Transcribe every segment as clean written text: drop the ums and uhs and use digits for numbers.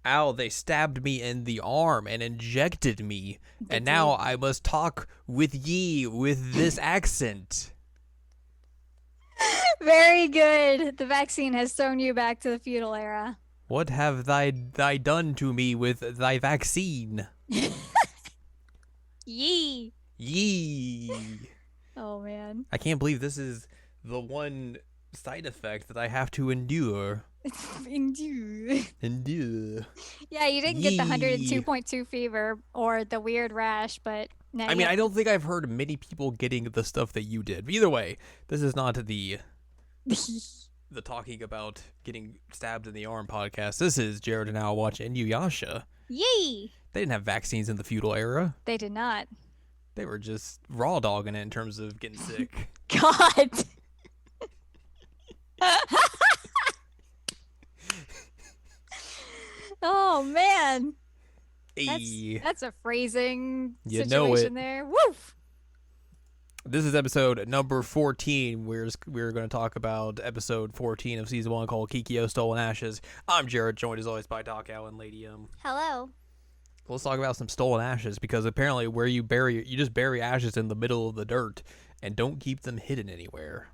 Ow, they stabbed me in the arm and injected me, They and did. now I must talk with ye with this accent. Very good. The vaccine has thrown you back to the feudal era. What have thy done to me with thy vaccine? Yee. Yee. Oh man. I can't believe this is the one side effect that I have to endure. Indeed. Endure. Yeah, you didn't get the Yee. 102.2 fever or the weird rash, but now I you mean, have I don't think I've heard many people getting the stuff that you did. But either way, this is not the talking about getting stabbed in the arm podcast. This is Jared and Al watching Inuyasha. Yee. They didn't have vaccines in the feudal era. They did not. They were just raw dogging it in terms of getting sick. God. Oh man. Hey, That's a phrasing you know situation it. there. Woof. This is episode number 14. We're going to talk about episode 14 of season 1 called Kikyo Stolen Ashes. I'm Jared, joined as always by Doc Al and Lady Hello. Let's talk about some stolen ashes because apparently where you just bury ashes in the middle of the dirt and don't keep them hidden anywhere.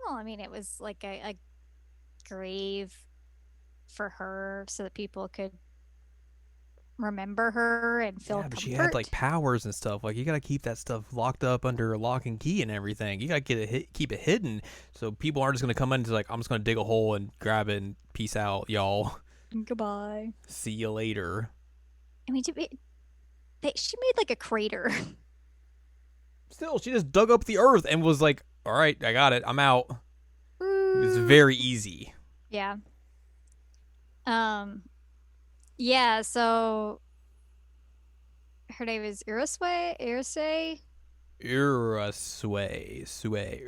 Well, I mean, it was like a grave for her so that people could remember her and feel Yeah, but she had comfort. like powers and stuff. Like you gotta keep that stuff locked up under lock and key and everything. You gotta keep it hidden so people aren't just gonna come in and like I'm just gonna dig a hole and grab it and peace out, y'all. Goodbye. See you later. I mean, she made like a crater. Still, she just dug up the earth and was like, "All right, I got it. I'm out." It was very easy. Yeah. Um. Yeah. So her name is Urasue.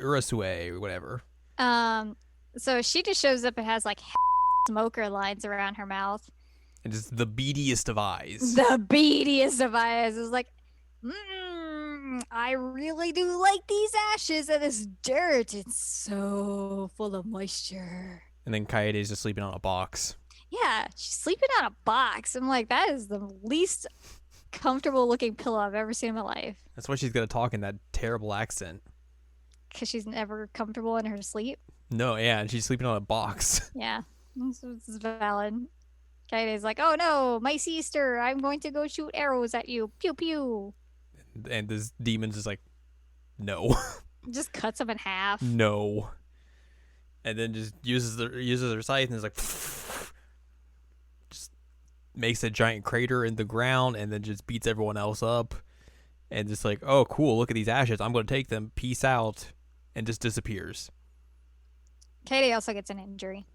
Urasue, whatever. Um. So she just shows up and has like smoker lines around her mouth. And just the beadiest of eyes. The beadiest of eyes is like, I really do like these ashes and this dirt. It's so full of moisture. And then Kaede's just sleeping on a box. Yeah, she's sleeping on a box. I'm like, that is the least comfortable looking pillow I've ever seen in my life. That's why she's gonna talk in that terrible accent. Because she's never comfortable in her sleep. No, yeah, and she's sleeping on a box. Yeah, this is valid. Kaide's like, oh no, my sister, I'm going to go shoot arrows at you. Pew pew. And this demon's just like, no. Just cuts him in half. No. And then just uses her scythe and is like, just makes a giant crater in the ground and then just beats everyone else up. And just like, oh, cool, look at these ashes. I'm going to take them. Peace out. And just disappears. Katie also gets an injury.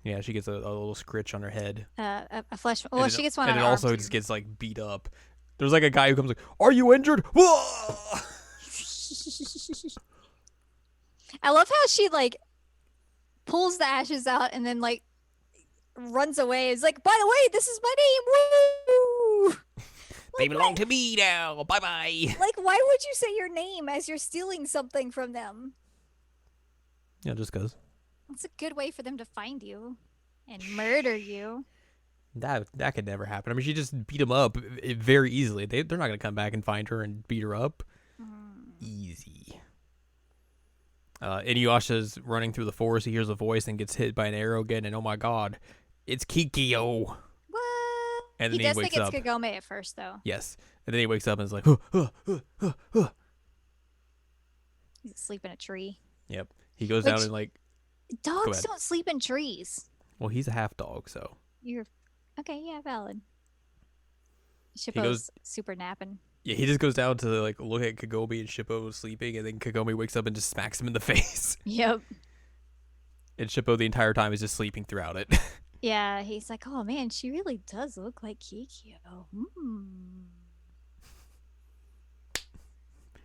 Yeah, she gets a little scritch on her head. A flesh. Well, she gets one on and her it arm. also just gets like beat up. There's like a guy who comes like, "Are you injured?" Whoa! I love how she like pulls the ashes out and then like runs away. It's like, by the way, this is my name. Woo! They belong to me now. Bye bye. Like, why would you say your name as you're stealing something from them? Yeah, just cause. It's a good way for them to find you and murder you. That could never happen. I mean, she just beat him up very easily. They're not gonna come back and find her and beat her up. Easy. Inuyasha's running through the forest. He hears a voice and gets hit by an arrow again. And oh my god, it's Kikyo. What? And then He does wakes think up. it's Kagome at first, though. Yes, and then he wakes up and is like, He's asleep in a tree. Yep. He goes down and like, Dogs don't sleep in trees. well, he's a half dog, so. You're okay. Yeah, valid. Shippo's super napping. Yeah, he just goes down to like look at Kagome and Shippo sleeping, and then Kagome wakes up and just smacks him in the face. Yep. And Shippo the entire time is just sleeping throughout it. Yeah, he's like, oh man, she really does look like Kikyo.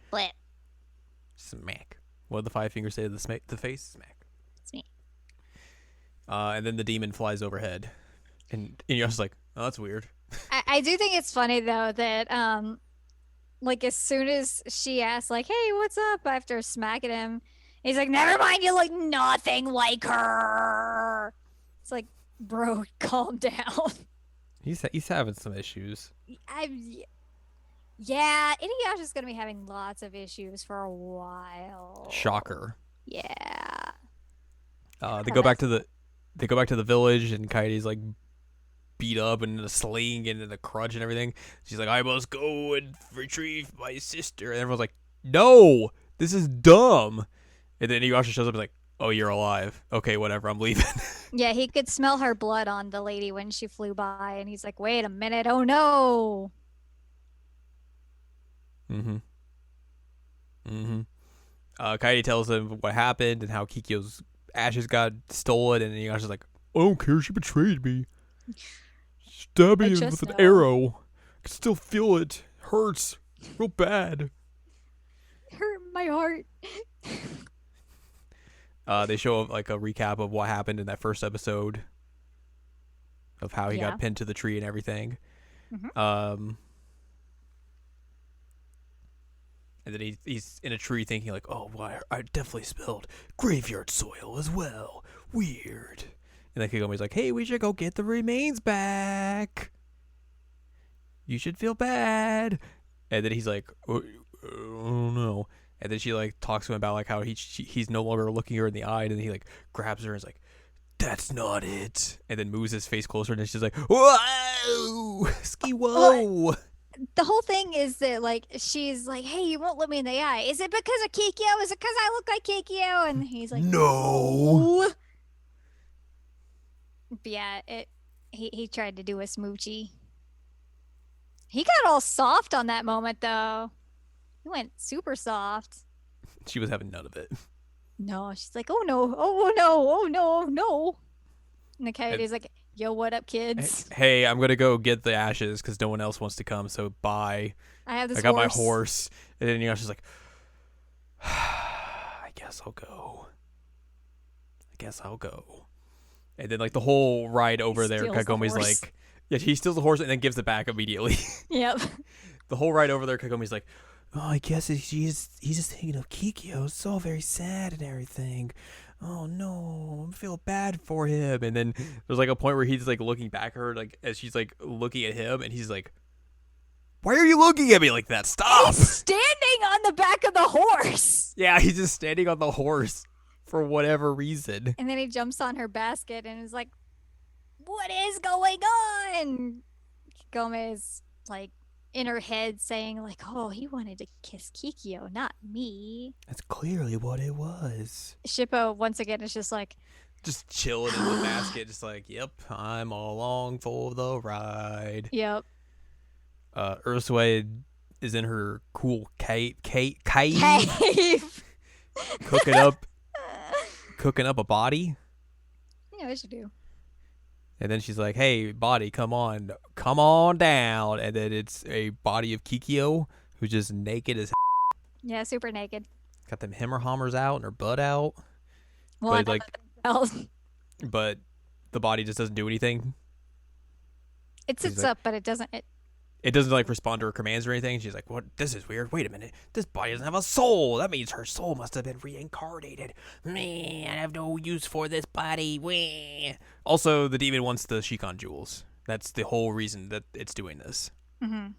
Split. Smack. What did the five fingers say to the face? Smack. It's me. And then the demon flies overhead, and you're just like, oh, that's weird. I do think it's funny though that like as soon as she asks like, hey, what's up, after smacking him, he's like, never mind, you look nothing like her. It's like, bro, calm down. He's having some issues. I Yeah, Inuyasha's gonna be having lots of issues for a while. Shocker. Yeah. They Oh, go back that's to the village, and Coyote's like beat up and in a sling and in a crutch and everything. She's like, I must go and retrieve my sister. And everyone's like, no, this is dumb. And then Inuyasha shows up and is like, oh, you're alive. Okay, whatever, I'm leaving. yeah, he could smell her blood on the lady when she flew by, and he's like, wait a minute, oh no. mm-hmm. Mm-hmm. Coyote tells him what happened and how Kikyo's ashes got stolen, and Inuyasha's like, I don't care, she betrayed me. Stab I me just with an know. arrow. I can still feel it. Hurts. Real bad. Hurt my heart. They show like a recap of what happened in that first episode of how he Yeah. got pinned to the tree and everything. Mhm. And then he's in a tree thinking like, oh, well, I definitely spilled graveyard soil as well. Weird. And then Kagome's like, hey, we should go get the remains back. You should feel bad. And then he's like, oh no. And then she like talks to him about like how he's no longer looking her in the eye, and then he like grabs her and is like, that's not it. And then moves his face closer, and then she's like, whoa, ski whoa. The whole thing is that like she's like, hey, you won't look me in the eye. Is it because of Kikyo? Is it because I look like Kikyo? And he's like, No. But yeah, he tried to do a smoochie. He got all soft on that moment though. He went super soft. She was having none of it. No, she's like, oh no, oh no, oh no, oh no. And the coyote's like, yo, what up, kids? Hey, I'm gonna go get the ashes because no one else wants to come. So bye. I have this I got horse. my horse, and then she's like, I guess I'll go. And then like the whole ride over there, steals the Kagome's horse. like, yeah, he steals the horse and then gives it back immediately. Yep. The whole ride over there, Kagome's like, oh, I guess he's just thinking of Kikyo. It's all very sad and everything. Oh no, I feel bad for him. And then there's like a point where he's like looking back at her, like as she's like looking at him, and he's like, why are you looking at me like that? Stop! He's standing on the back of the horse. Yeah, he's just standing on the horse for whatever reason. And then he jumps on her basket and is like, what is going on? Kikome is like in her head saying like, oh, he wanted to kiss Kikyo, not me. That's clearly what it was. Shippo once again is just like, just chilling in the basket, just like, yep, I'm along for the ride. yep. Ursula is in her cool cave Cave. cooking up a body. Yeah, what you do? And then she's like, hey, body, come on down. And then it's a body of Kikyo, who's just naked as Yeah, super naked. got them hammer-hammers out and her butt out. Well, But, like, well, but the body just doesn't do anything. it sits like- up, but it doesn't. It doesn't like respond to her commands or anything. She's like, what? This is weird. Wait a minute. This body doesn't have a soul. That means her soul must have been reincarnated. Meh, I have no use for this body. Meh. Also, the demon wants the Shikon jewels. That's the whole reason that it's doing this. Mm-hmm.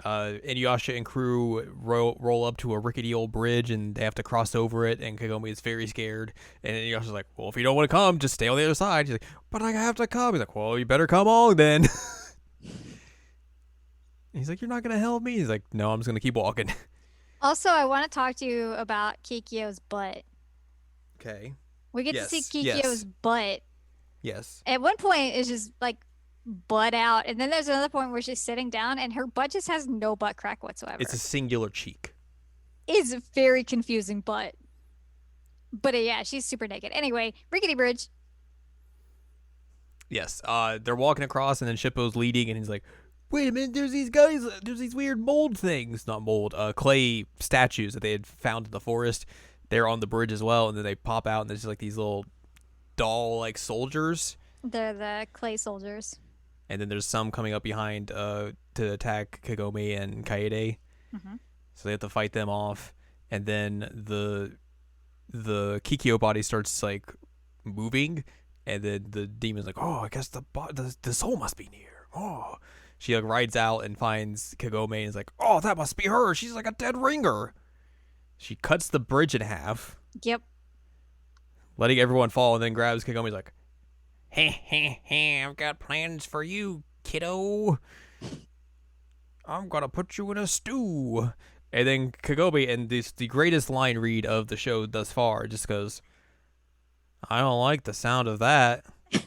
Inuyasha and crew roll up to a rickety old bridge, and they have to cross over it, and Kagome is very scared. And Inuyasha's like, well, if you don't want to come, just stay on the other side. She's like, but I have to come. He's like, well, you better come on then. He's like, you're not going to help me? He's like, no, I'm just going to keep walking. Also, I want to talk to you about Kikyo's butt. Okay. We get to see Yes, Kikyo's yes. butt. Yes. At one point, it's just like butt out, and then there's another point where she's sitting down, and her butt just has no butt crack whatsoever. It's a singular cheek. It's a very confusing butt. But yeah, she's super naked. Anyway, rickety bridge. Yes. They're walking across, and then Shippo's leading, and he's like, wait a minute, there's these weird mold things. Not mold, clay statues that they had found in the forest. They're on the bridge as well, and then they pop out, and there's just like these little doll-like soldiers. They're the clay soldiers. And then there's some coming up behind to attack Kagome and Kaede. Mm-hmm. So they have to fight them off. And then the Kikyo body starts like moving, And then the demon's like, oh, I guess the soul must be near. Oh. She like rides out and finds Kagome and is like, oh, that must be her. She's like a dead ringer. She cuts the bridge in half, Yep. letting everyone fall, and then grabs Kagome's like, hey, hey, hey, I've got plans for you, kiddo. I'm gonna put you in a stew. And then Kagome, and this the greatest line read of the show thus far, just goes, I don't like the sound of that. And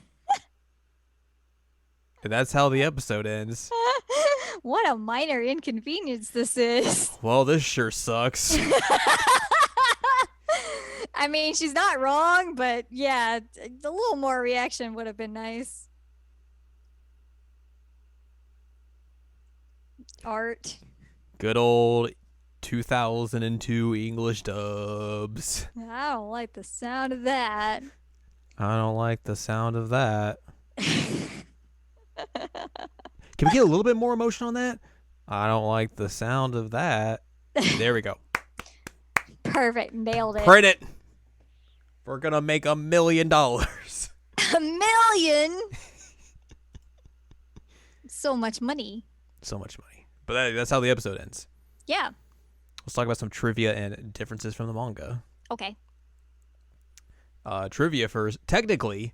that's how the episode ends. What a minor inconvenience this is. Well, this sure sucks. I mean, she's not wrong, but yeah, a little more reaction would have been nice. Art. Good old 2002 English dubs. I don't like the sound of that. I don't like the sound of that. Can we get a little bit more emotion on that? I don't like the sound of that. There we go. Perfect. Nailed it. Print it. We're going to make $1 million. $1 million? So much money. So much money. But that's how the episode ends. Yeah. Let's talk about some trivia and differences from the manga. Okay. Trivia first. Technically,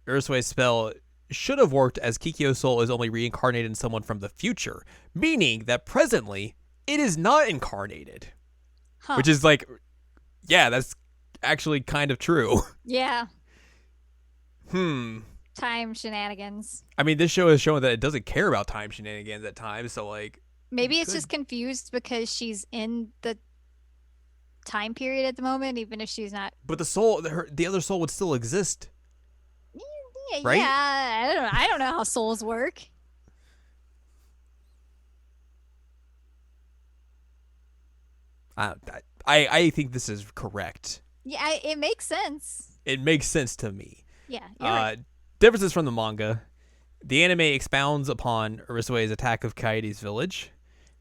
Ursue's spell should have worked as Kikyo's soul is only reincarnated in someone from the future, meaning that presently it is not incarnated. Huh. Which is like, yeah, that's actually kind of true. Yeah. Time shenanigans. I mean, this show has shown that it doesn't care about time shenanigans at times, so like... Maybe it's just confused because she's in the time period at the moment, even if she's not... But the soul, the other soul would still exist. Yeah, right? Yeah, I don't know how souls work. I think this is correct. Yeah, it makes sense. It makes sense to me. Yeah, you're right. Differences from the manga. The anime expounds upon Urisue's attack of Kaede's village.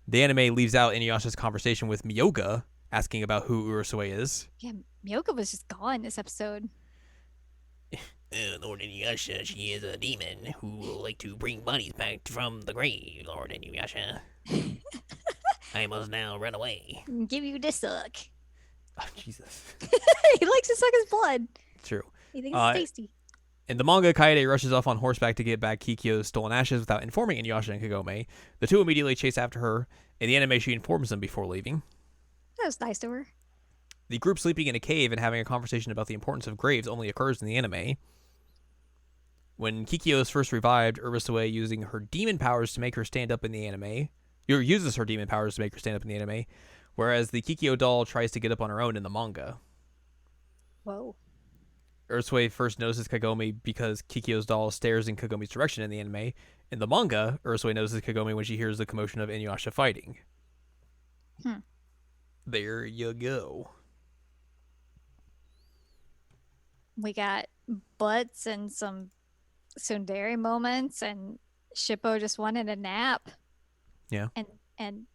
The anime leaves out Inuyasha's conversation with Miyoga, asking about who Urusue is. Yeah, Miyoga was just gone this episode. Lord Inuyasha, she is a demon who will like to bring bodies back from the grave, Lord Inuyasha. I must now run away. Give you this suck. Oh, Jesus. He likes to suck his blood. True. He thinks it's tasty. In the manga, Kaede rushes off on horseback to get back Kikyo's stolen ashes without informing Inuyasha and Kagome. The two immediately chase after her. In the anime, she informs them before leaving. That was nice to her. The group sleeping in a cave and having a conversation about the importance of graves only occurs in the anime. When Kikyo is first revived, Urusue using her demon powers to make her stand up in the anime. Uses her demon powers to make her stand up in the anime, whereas the Kikyo doll tries to get up on her own in the manga. Whoa. Urusue first notices Kagome because Kikyo's doll stares in Kagome's direction in the anime. In the manga, Urusue notices Kagome when she hears the commotion of Inuyasha fighting. There you go. We got butts and some tsundere moments, and Shippo just wanted a nap. Yeah. And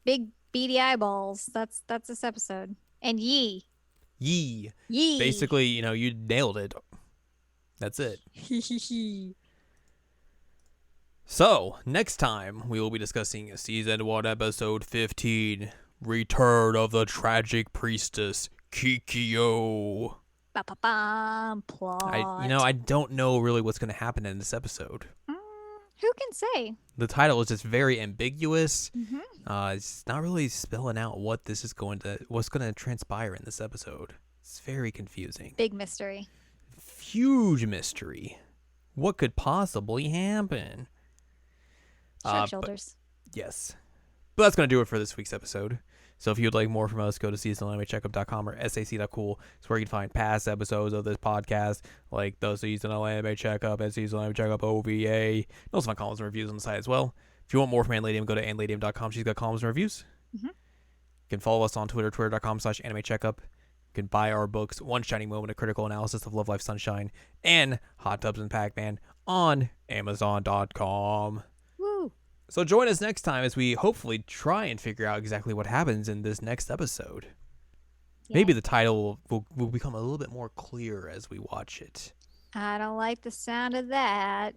big beady eyeballs. That's this episode. And Yee. Basically, you nailed it. That's it. So, next time we will be discussing Season 1, Episode 15, Return of the Tragic Priestess, Kikyo. Plot. I don't know really what's going to happen in this episode. Who can say? The title is just very ambiguous. Mm-hmm. It's not really spelling out what's going to transpire in this episode. It's very confusing. Big mystery. Huge mystery. What could possibly happen? Shrug shoulders. Yes. But that's going to do it for this week's episode. So if you'd like more from us, go to seasonalanimecheckup.com or sac.cool. It's where you can find past episodes of this podcast, like the Seasonal Anime Checkup and Seasonal Anime Checkup OVA. And also find columns and reviews on the site as well. If you want more from Anladium, go to anladium.com. She's got columns and reviews. Mm-hmm. You can follow us on Twitter, twitter.com/animecheckup. You can buy our books, One Shining Moment, A Critical Analysis of Love, Life, Sunshine, and Hot Tubs and Pac-Man on Amazon.com. Woo! So join us next time as we hopefully try and figure out exactly what happens in this next episode. Maybe Yeah. the title will become a little bit more clear as we watch it. I don't like the sound of that.